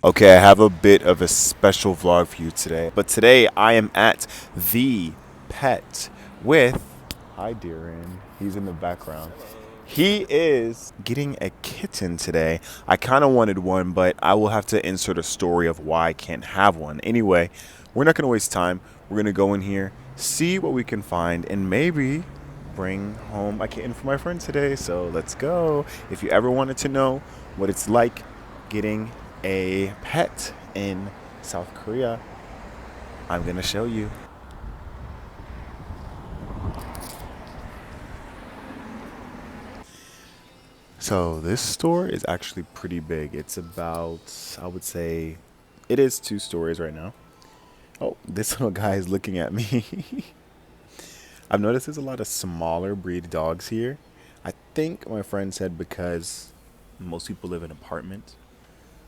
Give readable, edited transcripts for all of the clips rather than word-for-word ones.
Okay, I have a bit of a special vlog for you today. But today I am at the pet with, hi Darren, he's in the background. He is getting a kitten today. I kind of wanted one, but I will have to insert a story of why I can't have one. Anyway, we're not going to waste time. We're going to go in here, see what we can find, and maybe bring home a kitten for my friend today. So let's go. If you ever wanted to know what it's like getting a pet in South Korea, I'm gonna show you. So this store is actually pretty big. It's about, I would say, it is 2 stories right now. Oh, this little guy is looking at me. I've noticed there's a lot of smaller breed dogs here. I think my friend said because most people live in apartments.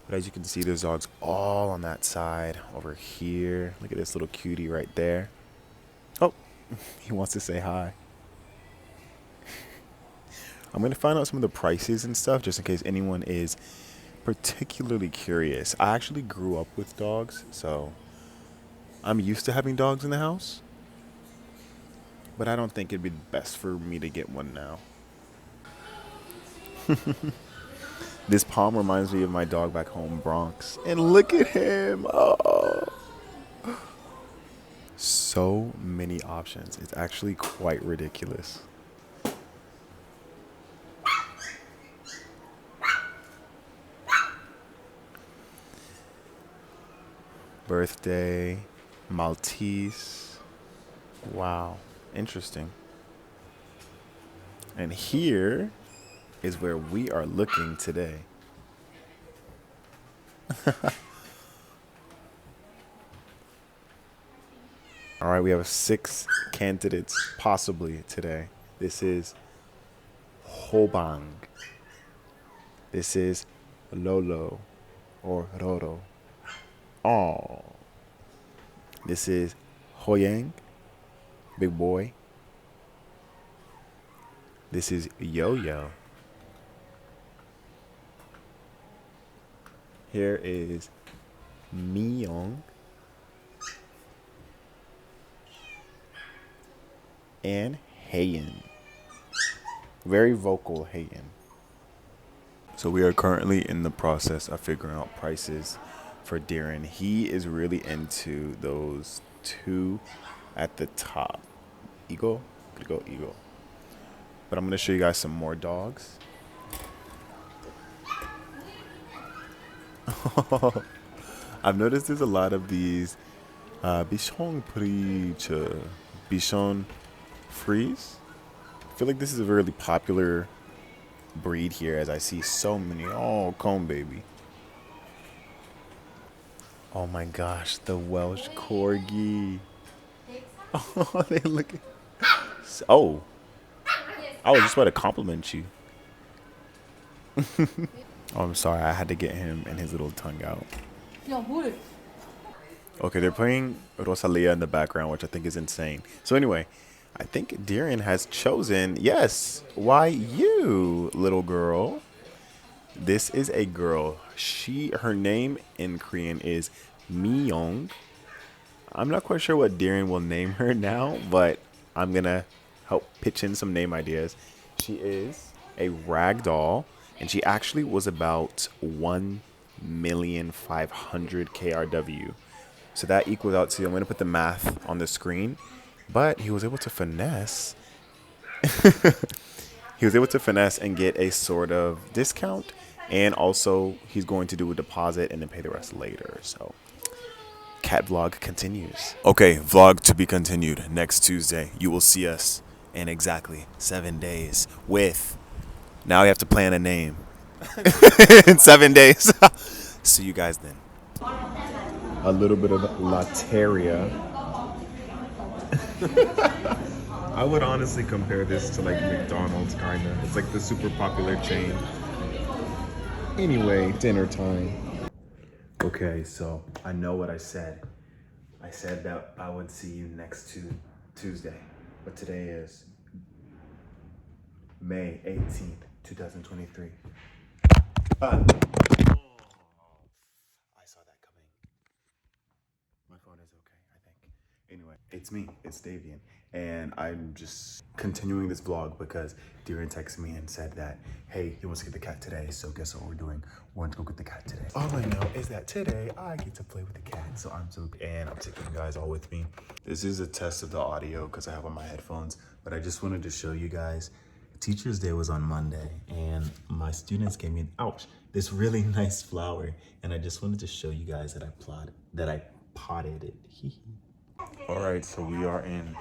But as you can see, there's dogs all on that side over here. Look at this little cutie right there. Oh, he wants to say hi. I'm going to find out some of the prices and stuff just in case anyone is particularly curious. I actually grew up with dogs, so I'm used to having dogs in the house. But I don't think it'd be best for me to get one now. This palm reminds me of my dog back home, Bronx. And look at him. Oh. So many options. It's actually quite ridiculous. Birthday, Maltese. Wow, interesting. And here is where we are looking today. All right, we have 6 candidates possibly today. This is Hobang. This is Lolo or Roro. Oh. This is Hoyang, big boy. This is Yo-Yo. Here is Miyong. And Hayen. Very vocal Hayen. So we are currently in the process of figuring out prices for Darren. He is really into those 2 at the top. Eagle? Could go Eagle. But I'm going to show you guys some more dogs. I've noticed there's a lot of these Bichon Preacher, Bichon Frise. I feel like this is a really popular breed here as I see so many. Oh, comb baby. Oh my gosh, the Welsh Corgi. Oh, they look. Oh, I was just about to compliment you. Oh, I'm sorry. I had to get him and his little tongue out. Okay, they're playing Rosalia in the background, which I think is insane. So anyway, I think Darren has chosen, yes, why you, little girl. This is a girl. Her name in Korean is Miyong. I'm not quite sure what Darren will name her now, but I'm going to help pitch in some name ideas. She is a rag doll, and she actually was about 1,500,000 KRW. So that equals out to, I'm going to put the math on the screen, but he was able to finesse. He was able to finesse and get a sort of discount, and also he's going to do a deposit and then pay the rest later. So cat vlog continues. Okay, vlog to be continued. Next Tuesday, you will see us in exactly 7 days with, now we have to plan a name. In 7 days. See you guys then. A little bit of Lateria. I would honestly compare this to like McDonald's, kinda. It's like the super popular chain. Anyway, dinner time. Okay, so I know what I said. I said that I would see you next Tuesday, but today is May 18th, 2023. I saw is okay, I think. Anyway, it's me, it's Davian, and I'm just continuing this vlog because Darren texted me and said that, hey, he wants to get the cat today, so guess what we're doing? We're going to go get the cat today. All I know is that today I get to play with the cat, so I'm taking you guys all with me. This is a test of the audio because I have on my headphones, but I just wanted to show you guys. Teacher's Day was on Monday, and my students gave me this really nice flower, and I just wanted to show you guys that I potted it. All right, so we are in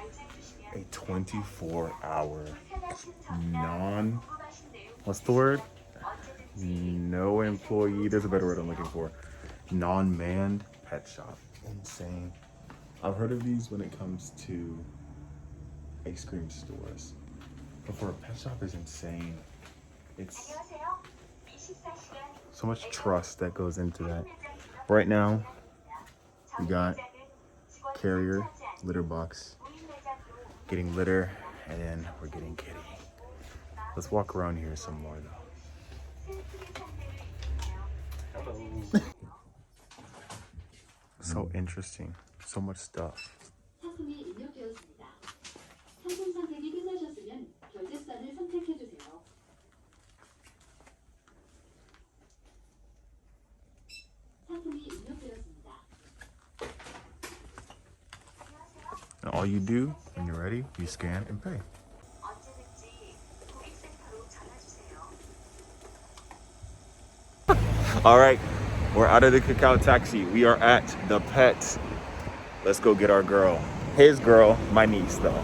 a 24-hour what's the word? No employee, there's a better word I'm looking for. Non-manned pet shop. Insane. I've heard of these when it comes to ice cream stores. But for a pet shop is insane. It's so much trust that goes into that. Right now, we got carrier, litter box, getting litter, and then we're getting kitty. Let's walk around here some more though. Hello. So interesting. So much stuff. And all you do when you're ready, you scan and pay. All right, we're out of the cacao taxi. We are at the pet. Let's go get our girl. His girl, my niece though.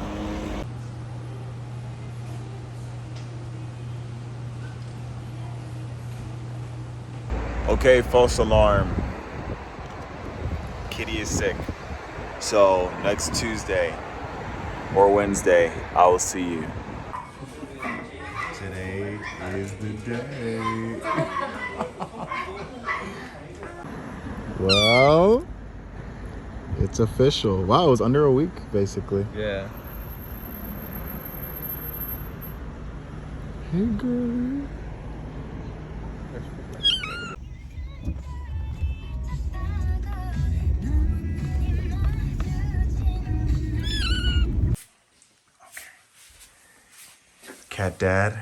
Okay, false alarm. Kitty is sick. So next Tuesday or Wednesday, I will see you. Today is the day. Well, it's official. Wow, it was under a week, basically. Yeah. Hey, girl. Cat dad,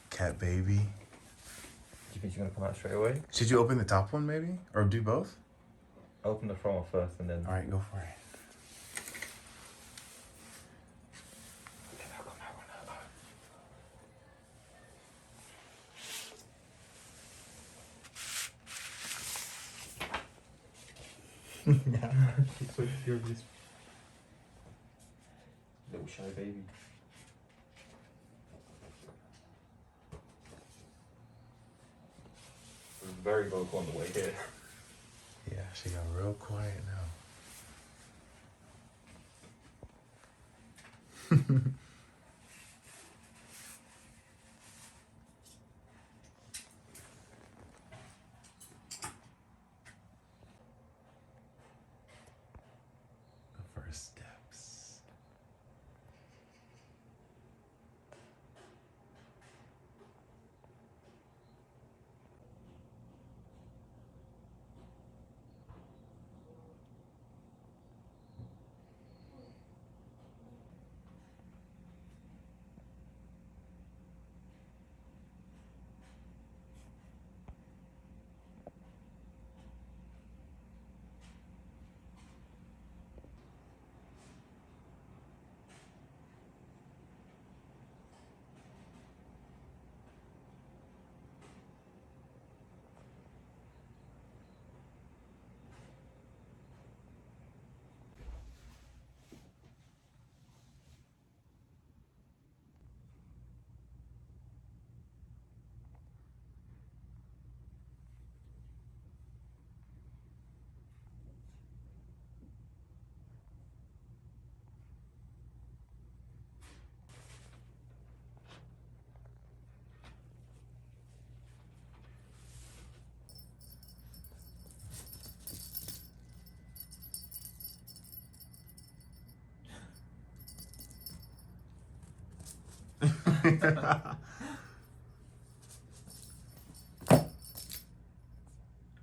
cat baby. Do you think you're gonna come out straight away? Should you open the top one maybe? Or do both? Open the front one first and then... Alright, go for it. He's so curious. Little shy baby. It was very vocal on the way here. Yeah, she got real quiet now. The first steps.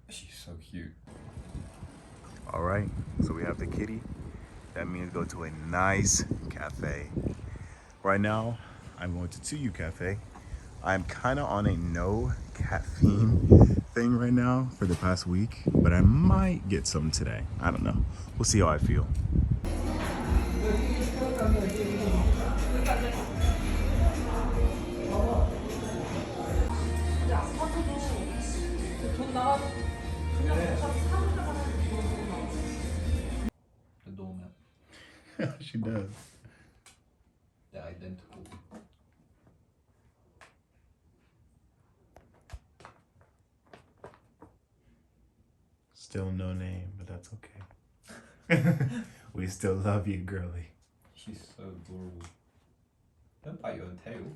She's so cute. All right. right? So we have the kitty. That means go to a nice cafe. Right now, I'm going to 2U Cafe. I'm kind of on a no caffeine thing right now for the past week, but I might get some today. I don't know. We'll see how I feel. The doormat. She does. They're identical. Still no name, but that's okay. We still love you, girly. She's so adorable. Don't bite your own tail.